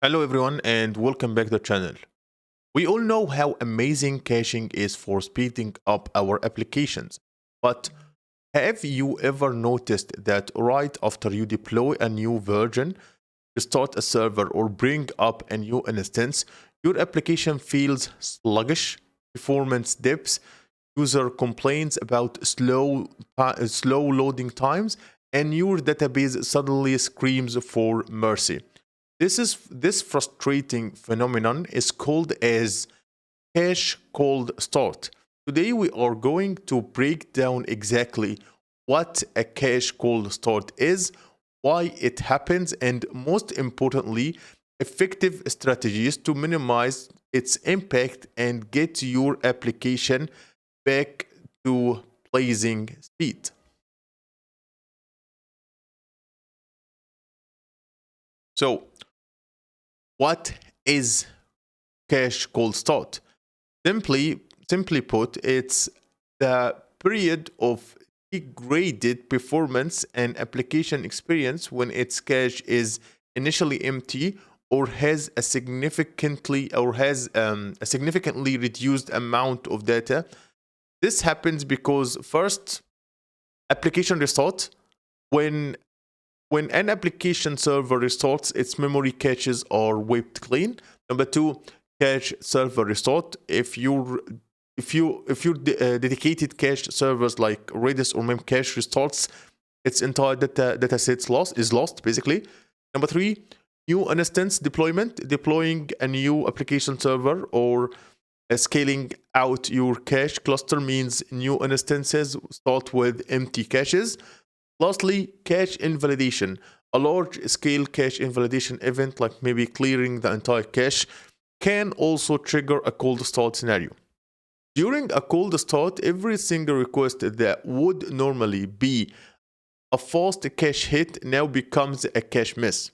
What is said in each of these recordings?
Hello everyone and welcome back to the channel. We all know how amazing caching is for speeding up our applications. But have you ever noticed that right after you deploy a new version, restart a server or bring up a new instance, your application feels sluggish, performance dips, user complains about slow loading times, and your database suddenly screams for mercy. This frustrating phenomenon is called as cache cold start. Today we are going to break down exactly what a cache cold start is, why it happens, and most importantly, effective strategies to minimize its impact and get your application back to blazing speed. So, what is cache cold start? Simply put, it's the period of degraded performance and application experience when its cache is initially empty or has a significantly reduced amount of data. This happens because first, application restart. When when an application server restarts, its memory caches are wiped clean. Number two, cache server restart. If your dedicated cache servers like Redis or Memcache restarts, its entire data sets lost basically. Number three, new instance deployment. Deploying a new application server or scaling out your cache cluster means new instances start with empty caches. Lastly, cache invalidation. A large scale cache invalidation event, like maybe clearing the entire cache, can also trigger a cold start scenario. During a cold start, every single request that would normally be a fast cache hit now becomes a cache miss.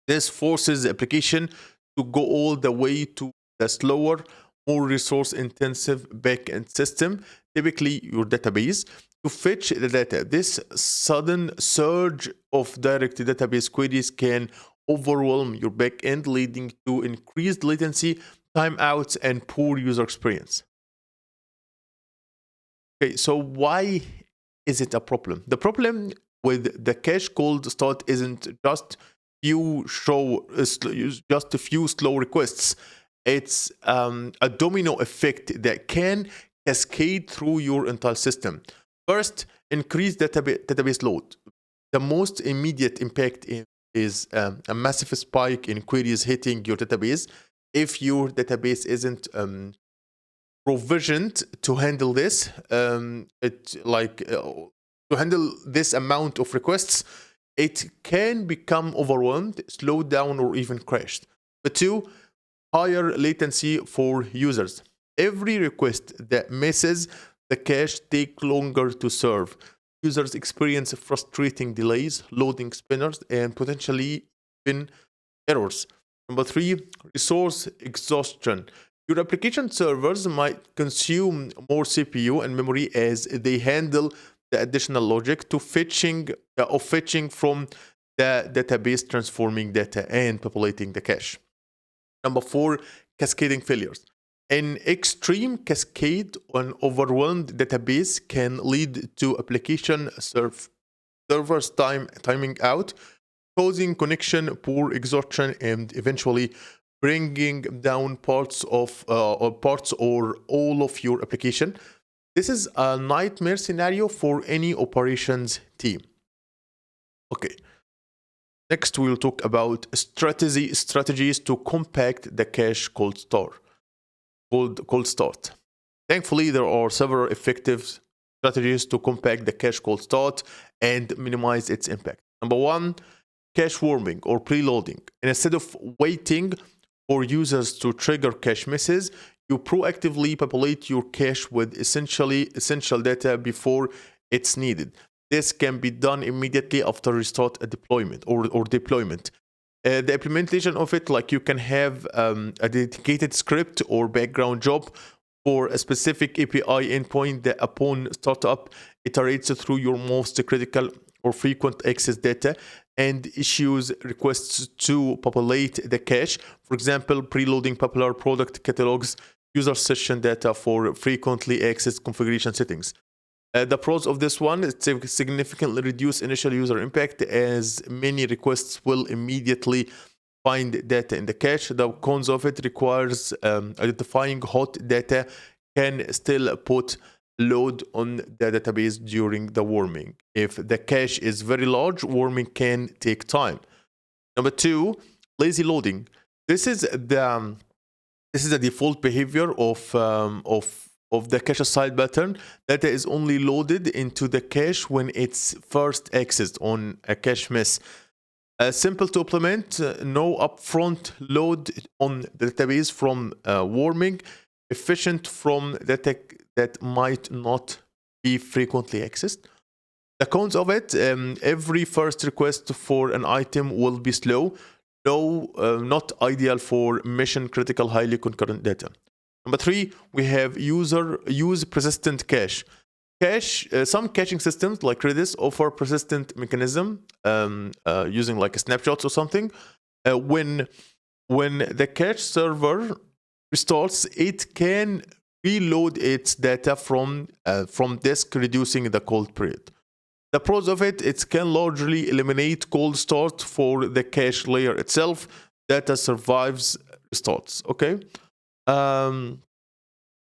This forces the application to go all the way to the slower, more resource intensive backend system, typically your database, to fetch the data. This sudden surge of direct database queries can overwhelm your backend, leading to increased latency, timeouts, and poor user experience. Okay, so why is it a problem? The problem with the cache cold start isn't just a few slow requests. It's a domino effect that can cascade through your entire system. First, increase database load. The most immediate impact is a massive spike in queries hitting your database. If your database isn't provisioned to handle this, to handle this amount of requests, it can become overwhelmed, slowed down, or even crashed. But two, higher latency for users. Every request that misses the cache take longer to serve. Users experience frustrating delays, loading spinners, and potentially even errors. Number three, resource exhaustion. Your application servers might consume more CPU and memory as they handle the additional logic fetching from the database, transforming data, and populating the cache. Number four, cascading failures. An extreme cascade on overwhelmed database can lead to servers timing out, causing connection poor exhaustion, and eventually bringing down parts or all of your application. This is a nightmare scenario for any operations team. Okay, next we'll talk about strategies to compact the cache cold start. Thankfully, there are several effective strategies to compact the cache cold start and minimize its impact. Number one, cache warming or preloading. And instead of waiting for users to trigger cache misses, you proactively populate your cache with essential data before it's needed. This can be done immediately after restart a deployment or deployment. The implementation of it, like you can have a dedicated script or background job for a specific API endpoint that upon startup iterates through your most critical or frequent access data. and issues requests to populate the cache. For example, preloading popular product catalogs, user session data for frequently accessed configuration settings. The pros of this one is to significantly reduce initial user impact, as many requests will immediately find data in the cache. The cons of it requires identifying hot data can still put load on the database during the warming. If the cache is very large, warming can take time. Number two, lazy loading. This is the default behavior of the cache aside pattern. Data is only loaded into the cache when it's first accessed on a cache miss. Simple to implement, no upfront load on the database from warming, efficient from data that might not be frequently accessed. The cons of it, every first request for an item will be slow, not ideal for mission critical highly concurrent data. Number three, we have use persistent cache. Some caching systems like Redis offer persistent mechanism using like snapshots or something. When the cache server restarts, it can reload its data from disk, reducing the cold period. The pros of it can largely eliminate cold start for the cache layer itself. Data survives restarts. Okay.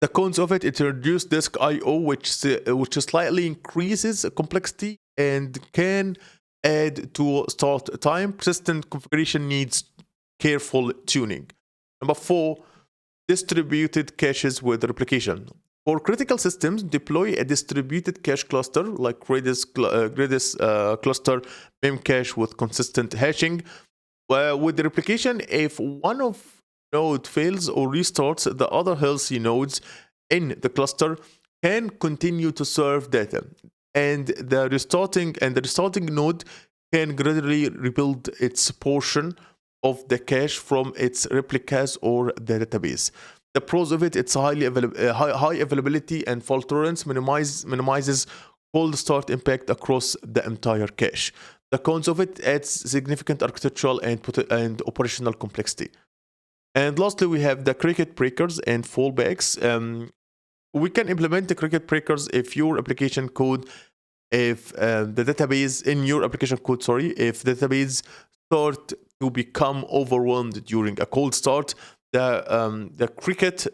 The cons of it reduces disk I/O, which slightly increases complexity and can add to start time. Persistent configuration needs careful tuning. Number four, distributed caches with replication. For critical systems, deploy a distributed cache cluster like Redis cluster memcache with consistent hashing. With the replication, if one of node fails or restarts, the other healthy nodes in the cluster can continue to serve data, and the restarting node can gradually rebuild its portion of the cache from its replicas or the database. The pros of it's high availability and fault tolerance, minimizes cold start impact across the entire cache. The cons of it adds significant architectural and operational complexity. And lastly, we have the cricket breakers and fallbacks. We can implement the cricket breakers if your application code, if the database in your application code, if the database start to become overwhelmed during a cold start, the cricket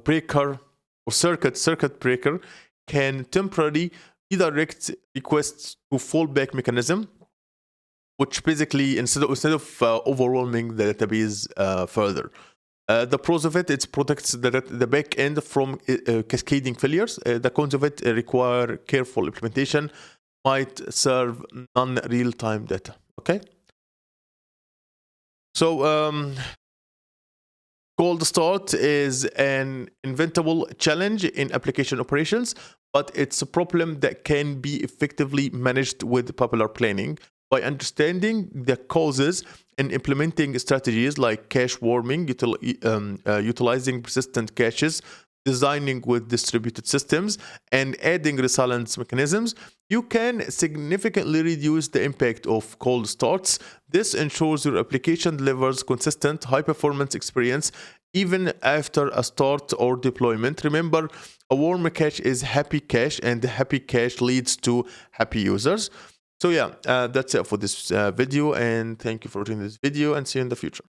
breaker or circuit breaker can temporarily redirect requests to fallback mechanism, which basically instead of overwhelming the database further. The pros of it protects the back end from cascading failures. The cons of it require careful implementation, might serve non-real-time data. Okay. So cold start is an inventable challenge in application operations, but it's a problem that can be effectively managed with popular planning. By understanding the causes and implementing strategies like cache warming, utilizing persistent caches, designing with distributed systems, and adding resilience mechanisms, you can significantly reduce the impact of cold starts. This ensures your application delivers consistent, high-performance experience even after a start or deployment. Remember, a warm cache is happy cache, and the happy cache leads to happy users. So yeah, that's it for this video, and thank you for watching this video, and see you in the future.